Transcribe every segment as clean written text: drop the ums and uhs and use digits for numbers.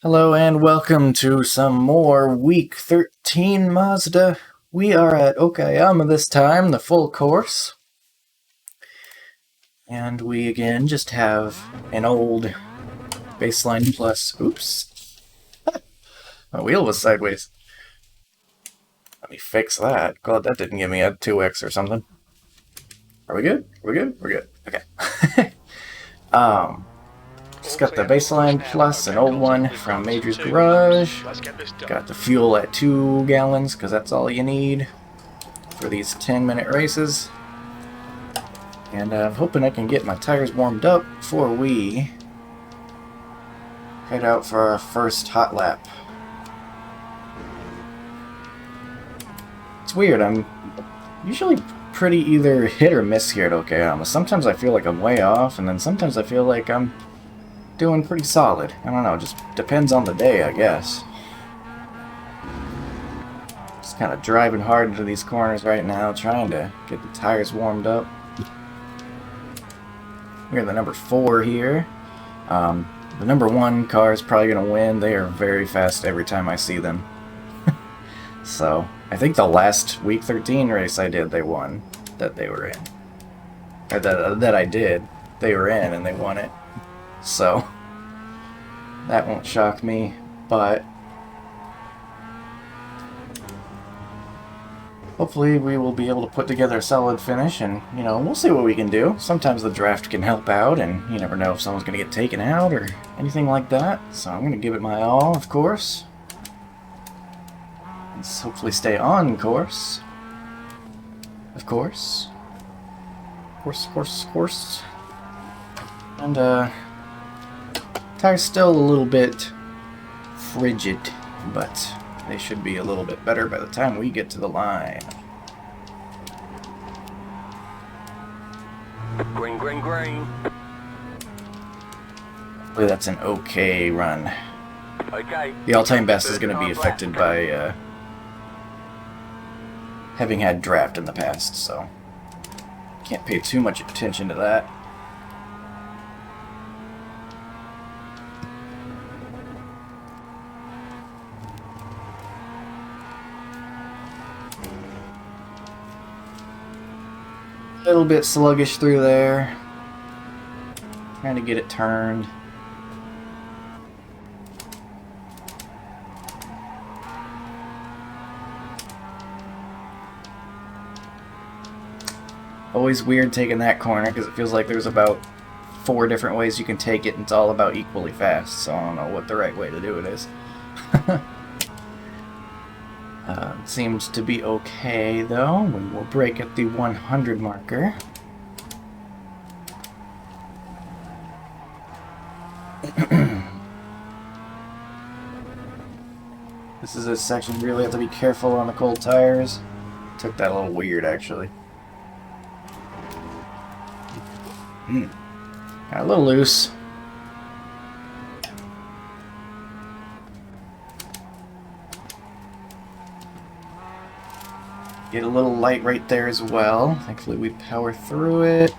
Hello and welcome to some more Week 13 Mazda. We are at Okayama this time, the full course. And we again just have an old baseline plus... Oops. My wheel was sideways. Let me fix that. God, that didn't give me a 2x or something. Are we good? We're good? We're good. Okay. Just got the baseline plus an old one from Major's Garage. Got the fuel at 2 gallons because that's all you need for these 10-minute races. And I'm hoping I can get my tires warmed up before we head out for our first hot lap. It's weird, I'm usually pretty either hit or miss here at Okayama. Sometimes I feel like I'm way off, and then sometimes I feel like I'm doing pretty solid. I don't know, just depends on the day, I guess. Just kind of driving hard into these corners right now, trying to get the tires warmed up. We're in the number 4 here. The number 1 car is probably going to win. They are very fast every time I see them. So, I think the last Week 13 race I did, they won. That they were in. Or that I did. They were in and they won it. So, that won't shock me, but hopefully we will be able to put together a solid finish, and, you know, we'll see what we can do. Sometimes the draft can help out, and you never know if someone's going to get taken out or anything like that. So I'm going to give it my all, of course. Let's hopefully stay on course. Of course. Course. And, tires still a little bit frigid, but they should be a little bit better by the time we get to the line. Green. Hopefully that's an okay run. Okay. The all-time best is going to be affected by having had draft in the past, so can't pay too much attention to that. A little bit sluggish through there. Trying to get it turned. Always weird taking that corner because it feels like there's about 4 different ways you can take it and it's all about equally fast, so I don't know what the right way to do it is. Seems to be okay though. We will brake at the 100 marker. This is a section you really have to be careful on the cold tires. Took that a little weird actually. Got a little loose. Get a little light right there as well. Thankfully we power through it.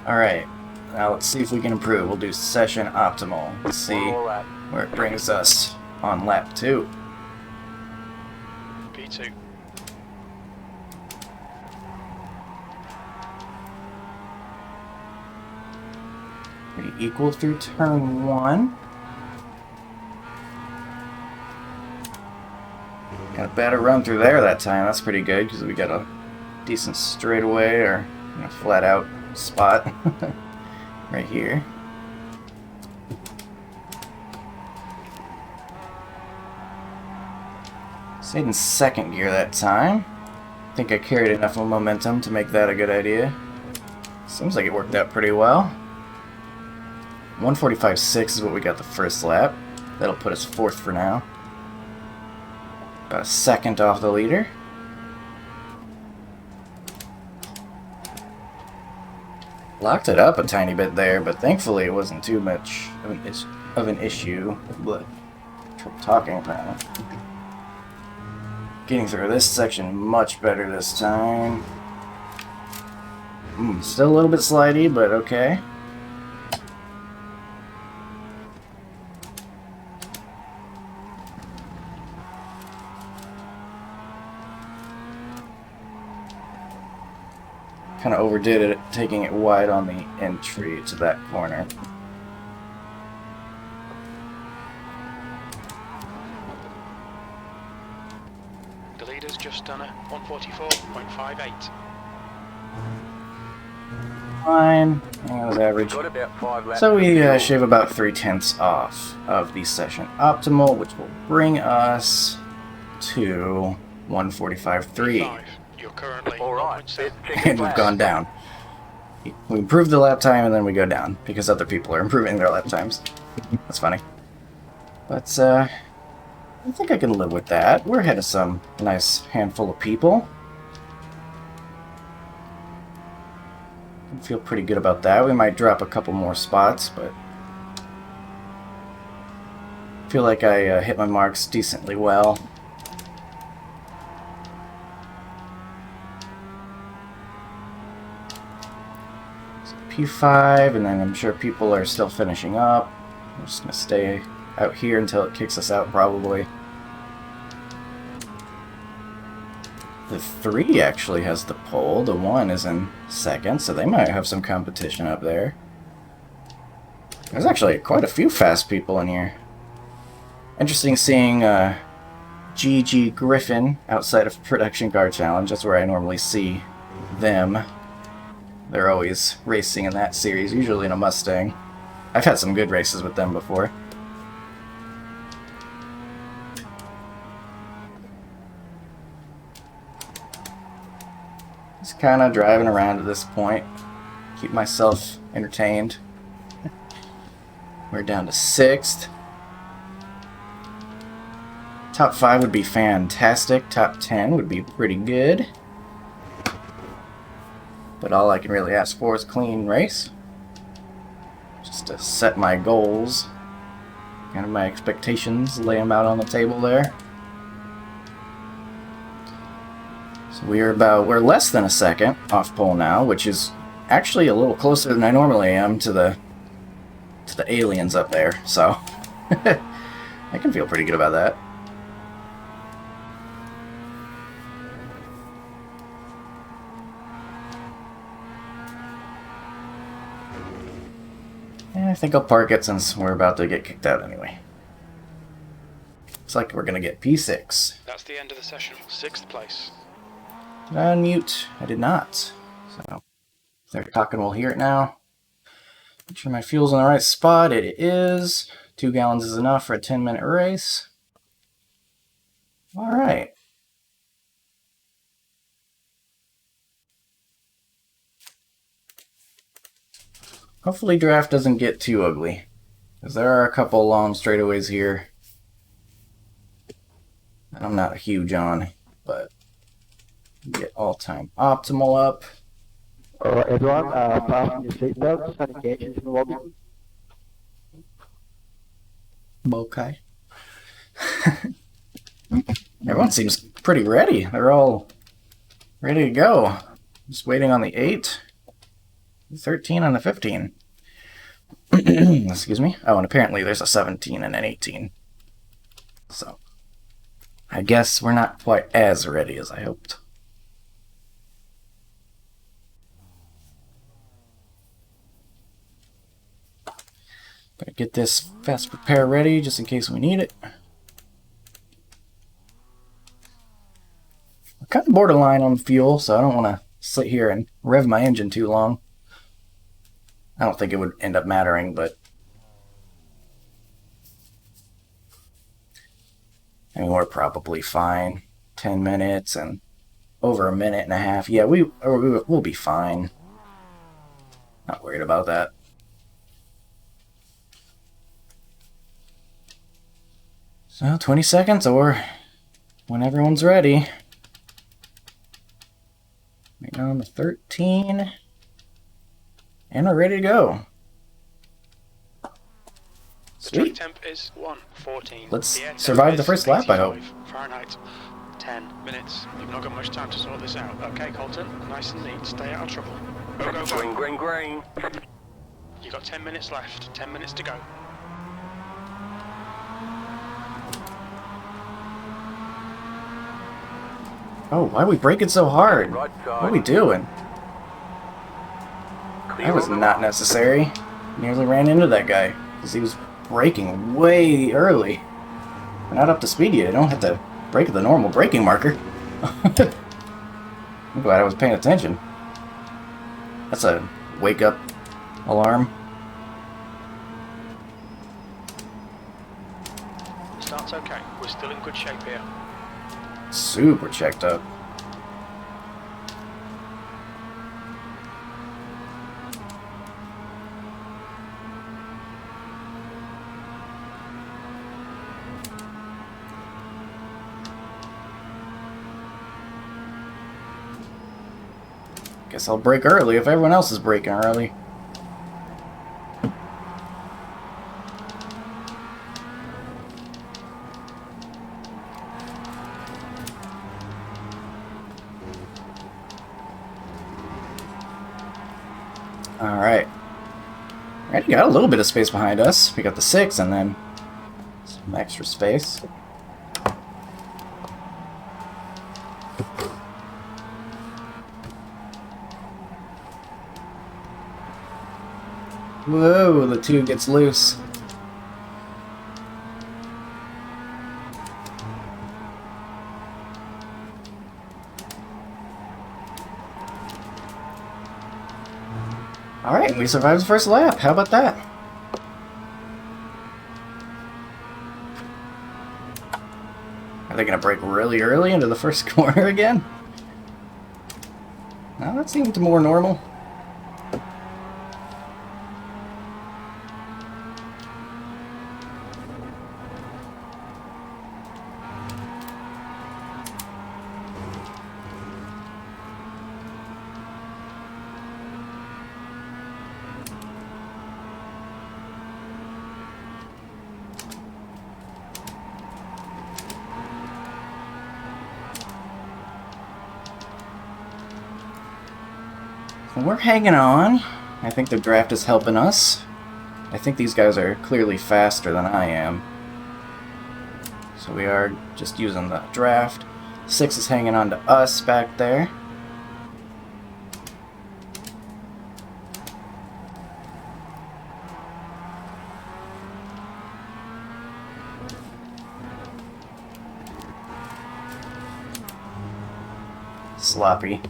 Alright, now let's see if we can improve. We'll do session optimal. Let's see where it brings us on lap 2. P2. Pretty equal through turn 1. Got a better run through there that time. That's pretty good because we got a decent straightaway or flat out spot right here. Stayed in second gear that time. I think I carried enough momentum to make that a good idea. Seems like it worked out pretty well. 145.6 is what we got the first lap. That'll put us 4th for now. About a second off the leader. Locked it up a tiny bit there, but thankfully it wasn't too much of an issue. But trouble talking apparently. Getting through this section much better this time. Still a little bit slidey, but okay. Kind of overdid it, taking it wide on the entry to that corner. The leader's just done a 144.58. Fine. That was average. So we shave about 3/10 off of the session optimal, which will bring us to 145.3. You're currently And we've gone down. We improve the lap time and then we go down because other people are improving their lap times. That's funny. But I think I can live with that. We're ahead of some nice handful of people. I feel pretty good about that. We might drop a couple more spots, but I feel like I hit my marks decently well. P5, and then I'm sure people are still finishing up. I'm just going to stay out here until it kicks us out, probably. The 3 actually has the pole. The 1 is in second, so they might have some competition up there. There's actually quite a few fast people in here. Interesting seeing GG Griffin outside of Production Car Challenge. That's where I normally see them. They're always racing in that series, usually in a Mustang. I've had some good races with them before. Just kind of driving around at this point. Keep myself entertained. We're down to 6th. Top 5 would be fantastic. Top 10 would be pretty good. But all I can really ask for is a clean race. Just to set my goals. Kind of my expectations, lay them out on the table there. So we're less than a second off pole now, which is actually a little closer than I normally am to the aliens up there. So I can feel pretty good about that. I think I'll park it since we're about to get kicked out anyway. Looks like we're going to get P6. That's the end of the session. 6th place. Did I unmute? I did not. So if they're talking, we'll hear it now. Make sure my fuel's in the right spot. It is. 2 gallons is enough for a 10-minute race. All right. Hopefully draft doesn't get too ugly, because there are a couple long straightaways here that I'm not huge on, but get all-time optimal up. Everyone, fasten your seatbelts and engage into the lobby. Okay. Everyone seems pretty ready. They're all ready to go. Just waiting on the 8. 13 and a 15. Excuse me. Oh, and apparently there's a 17 and an 18. So, I guess we're not quite as ready as I hoped. Better get this fast prepare ready just in case we need it. We're kind of borderline on fuel, so I don't want to sit here and rev my engine too long. I don't think it would end up mattering, but I mean, we're probably fine. 10 minutes and over a minute and a half. Yeah, we'll be fine. Not worried about that. So 20 seconds or when everyone's ready. Right now I'm at 13. And we're ready to go. The track Sweet. temp is 1:14. Let's The air temp survive the is first lap, I hope. 85 Fahrenheit. 10 minutes. You've not got much time to sort this out. Okay, Colton, nice and neat. Stay out of trouble. Go, go, go. Green. You've got 10 minutes left. 10 minutes to go. Oh, why are we braking so hard? Right What are we doing? That was not necessary. Nearly ran into that guy because he was braking way early. We're not up to speed yet. I don't have to brake at the normal braking marker. I'm glad I was paying attention. That's a wake-up alarm. Start's okay. We're still in good shape here. Super checked up. Guess I'll brake early if everyone else is braking early. Alright. Alright, got a little bit of space behind us. We got the 6 and then some extra space. Whoa, the 2 gets loose. Alright, we survived the first lap. How about that? Are they going to brake really early into the first corner again? No, that seemed more normal. We're hanging on. I think the draft is helping us. I think these guys are clearly faster than I am. So we are just using the draft. 6 is hanging on to us back there. Sloppy.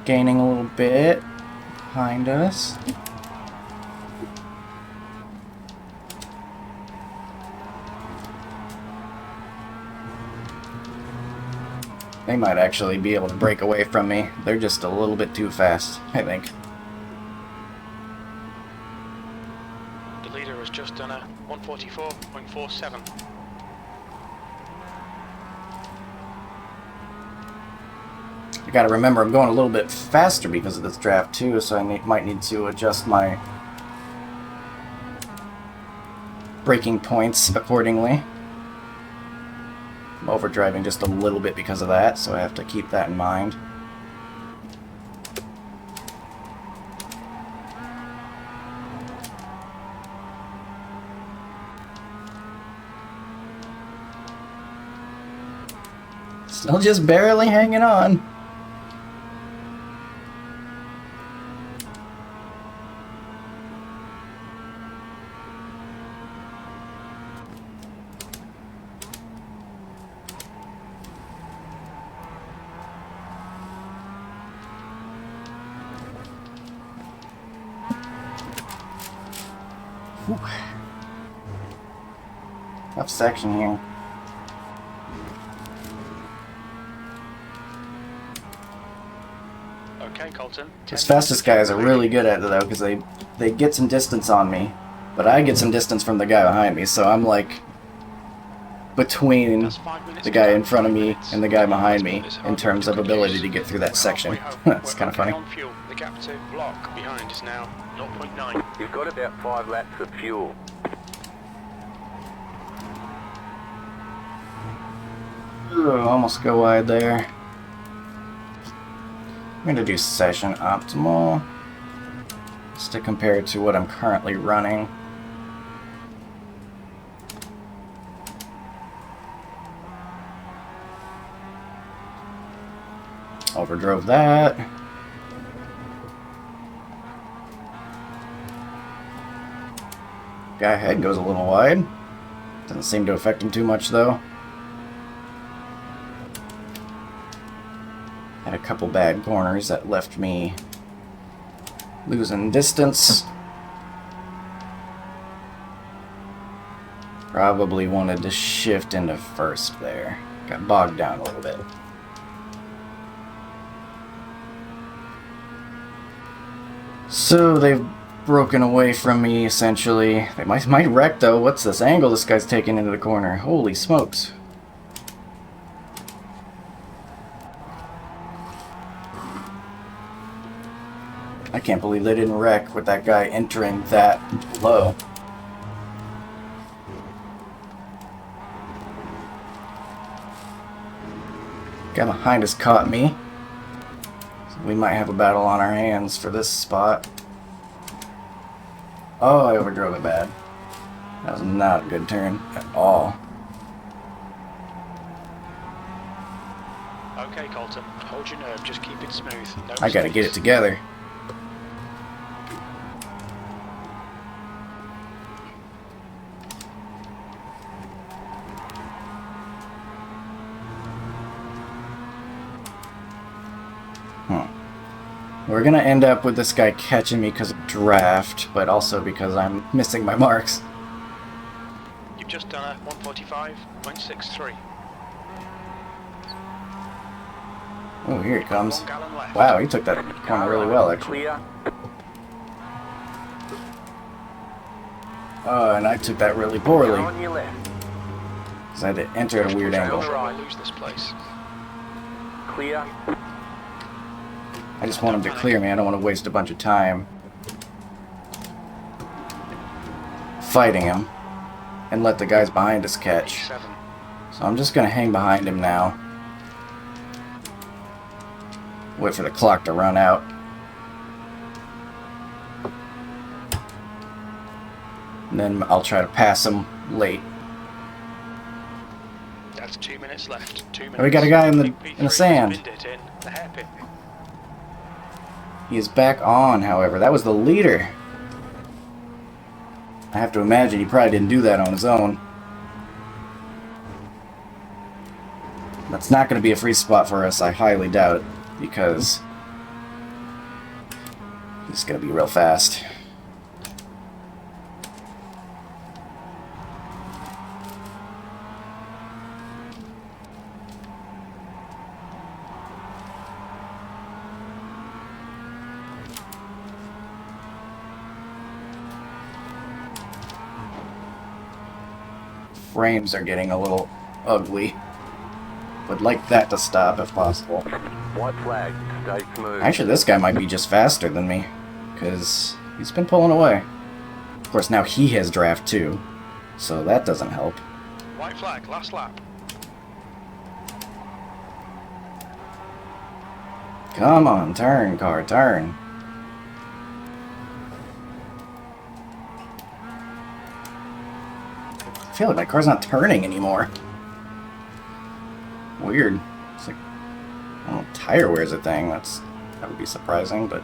Gaining a little bit behind us. They might actually be able to break away from me. They're just a little bit too fast, I think. The leader has just done a 1:44.47. I gotta remember I'm going a little bit faster because of this draft too, so I might need to adjust my braking points accordingly. I'm overdriving just a little bit because of that, so I have to keep that in mind. Still just barely hanging on. Whew. Tough section here. Okay, Colton. These fastest guys are really good at it though, because they get some distance on me, but I get some distance from the guy behind me, so I'm like between That's 5 minutes the guy to in go, front of 5 me minutes. and the guy behind Let's put me this in hard terms work of to good ability use. to get through that We're section. halfway home. That's We're kind of okay funny. on fuel. The gap to block behind is now 0.9. You've got about 5 laps of fuel. Ugh, almost go wide there. I'm going to do session optimal just to compare it to what I'm currently running. Overdrove that. Guy ahead goes a little wide. Doesn't seem to affect him too much though. Had a couple bad corners that left me losing distance. Probably wanted to shift into first there. Got bogged down a little bit. So they've broken away from me essentially. They might wreck though. What's this angle this guy's taking into the corner? Holy smokes. I can't believe they didn't wreck with that guy entering that low. Guy behind us caught me. So we might have a battle on our hands for this spot. Oh, I overdrove it bad. That was not a good turn at all. Okay, Colton. Hold your nerve. Just keep it smooth. No I gotta get it mistakes. together. We're gonna end up with this guy catching me because of draft, but also because I'm missing my marks. You've just done a 145.63. Oh, here he comes. 1 gallon left. Wow, he took that corner really well, actually. Clear. Oh, and I took that really You're poorly, on your left. because I had to enter at a weird angle. We'll lose this place. Clear. I just want him to clear me. I don't want to waste a bunch of time fighting him and let the guys behind us catch. 87. So I'm just going to hang behind him now. Wait for the clock to run out. And then I'll try to pass him late. That's 2 minutes left. 2 minutes. And we got a guy in the Big in the P3 sand. spinned it in the hairpin. He is back on, however. That was the leader. I have to imagine he probably didn't do that on his own. That's not going to be a free spot for us, I highly doubt it, because he's going to be real fast. Frames are getting a little ugly. Would like that to stop if possible. White flag. Stay smooth. Actually, this guy might be just faster than me, because he's been pulling away. Of course, now he has draft too, so that doesn't help. White flag, last lap. Come on, turn, car, turn. I feel like my car's not turning anymore. Weird. It's like, I don't know, tire wear's a thing. That would be surprising, but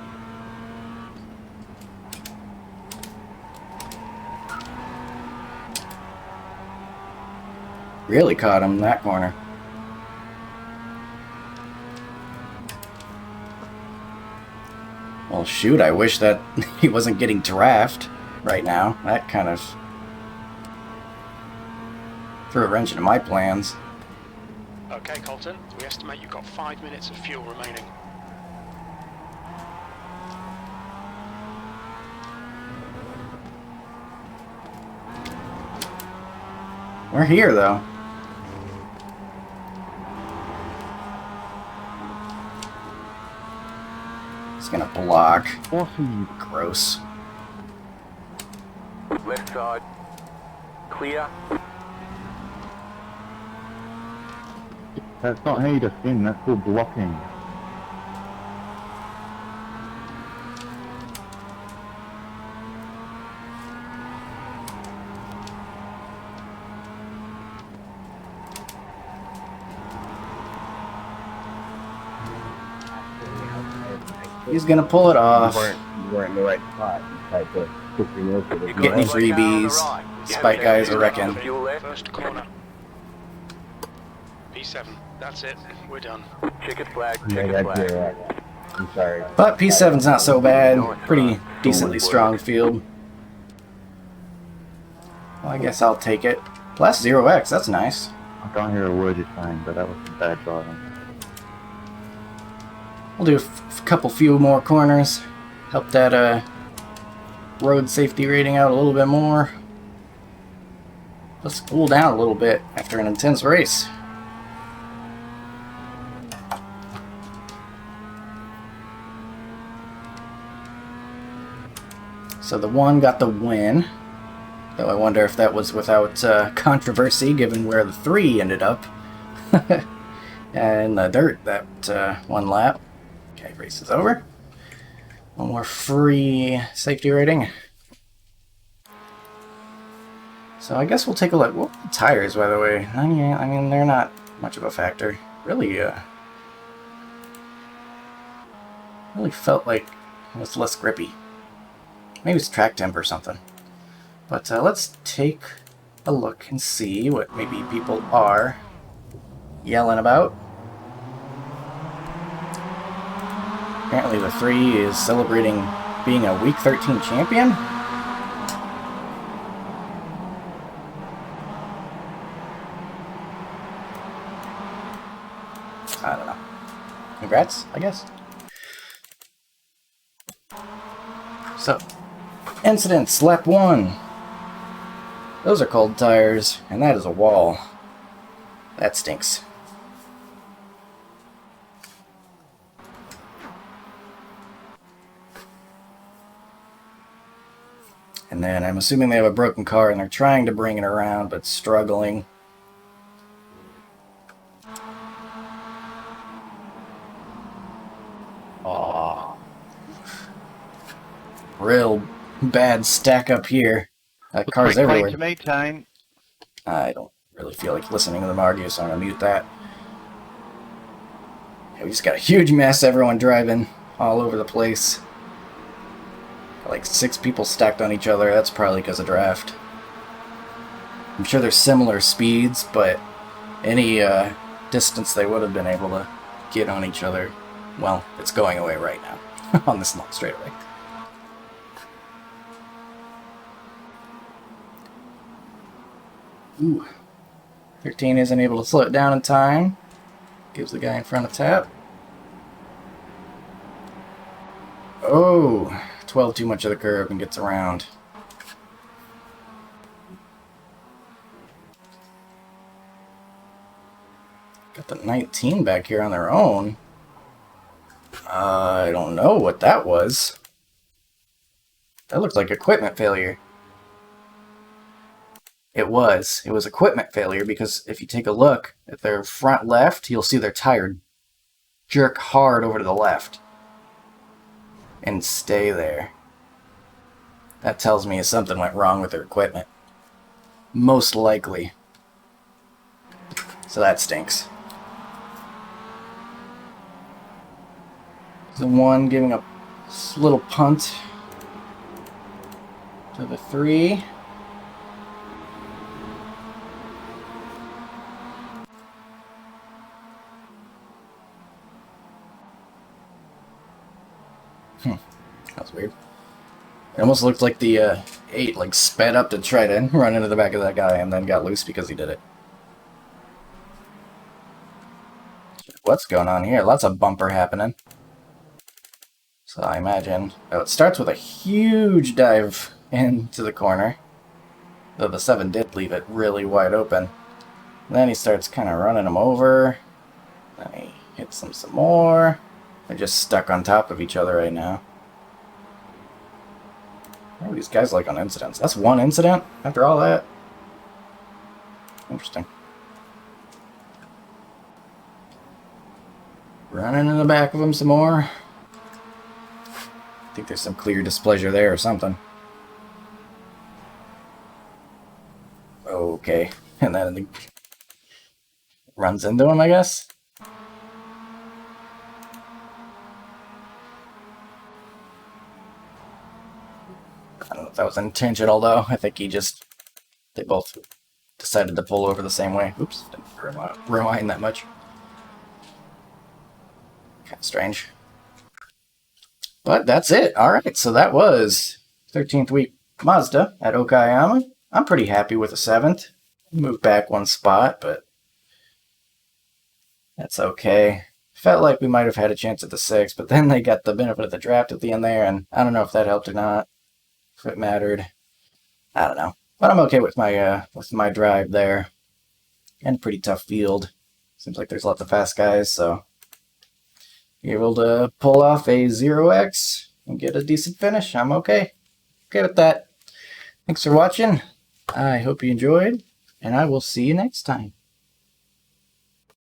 really caught him in that corner. Well, shoot, I wish that he wasn't getting draft right now. That kind of threw a wrench into my plans. Okay, Colton. We estimate you've got 5 minutes of fuel remaining. We're here, though. It's gonna block. What are you? Gross. Left side. Clear. That's not how you defend, that's called blocking. He's gonna pull it off. You weren't in the right spot. You tried to push your nose to the Get any freebies. Spike guys, I reckon. Fuel left. First corner. P7. That's it. We're done. Checkered flag. Yeah, Checkered that's flag. your, I'm sorry. But P7's not so bad. Pretty decently strong field. Well, I guess I'll take it. Plus 0x, that's nice. I can't hear a word you're saying, but that was some bad driving. We'll do a couple few more corners. Help that road safety rating out a little bit more. Let's cool down a little bit after an intense race. So the 1 got the win. Though I wonder if that was without controversy, given where the 3 ended up. And the dirt, that 1 lap. Okay, race is over. One more free safety rating. So I guess we'll take a look. Well, the tires, by the way. I mean, they're not much of a factor. Really felt like it was less grippy. Maybe it's track temp or something. But let's take a look and see what maybe people are yelling about. Apparently the 3 is celebrating being a Week 13 champion. I don't know. Congrats, I guess. So, incidents, lap 1. Those are cold tires, and that is a wall. That stinks. And then I'm assuming they have a broken car and they're trying to bring it around, but struggling. Aww. Real bad stack up here. Cars everywhere. To me, Tane. I don't really feel like listening to them argue, so I'm gonna mute that. Yeah, we just got a huge mess, everyone driving all over the place. Like 6 people stacked on each other. That's probably because of draft. I'm sure they're similar speeds, but any distance they would have been able to get on each other, well, it's going away right now on this long straightaway. Ooh. 13 isn't able to slow it down in time. Gives the guy in front a tap. Oh, 12 too much of the curve and gets around. Got the 19 back here on their own. I don't know what that was. That looked like equipment failure. It was equipment failure because if you take a look at their front left, you'll see their tire jerk hard over to the left and stay there. That tells me something went wrong with their equipment. Most likely. So that stinks. The 1 giving a little punt to the 3. That was weird. It almost looked like the 8 like sped up to try to run into the back of that guy and then got loose because he did it. What's going on here? Lots of bumper happening. So I imagine... Oh, it starts with a huge dive into the corner. Though the 7 did leave it really wide open. Then he starts kind of running them over. Then he hits them some more. They're just stuck on top of each other right now. What are these guys like on incidents? That's one incident after all that? Interesting. Running in the back of him some more. I think there's some clear displeasure there or something. Okay. And then he runs into him, I guess. I don't know if that was intentional, though. I think they both decided to pull over the same way. Oops, didn't rewind that much. Kind of strange. But that's it. Alright, so that was 13th week Mazda at Okayama. I'm pretty happy with the 7th. Moved back one spot, but that's okay. Felt like we might have had a chance at the 6th, but then they got the benefit of the draft at the end there, and I don't know if that helped or not. If it mattered. I don't know. But I'm okay with my drive there. And a pretty tough field. Seems like there's lots of fast guys, so you're able to pull off a 0x and get a decent finish. I'm okay. Okay with that. Thanks for watching. I hope you enjoyed, and I will see you next time.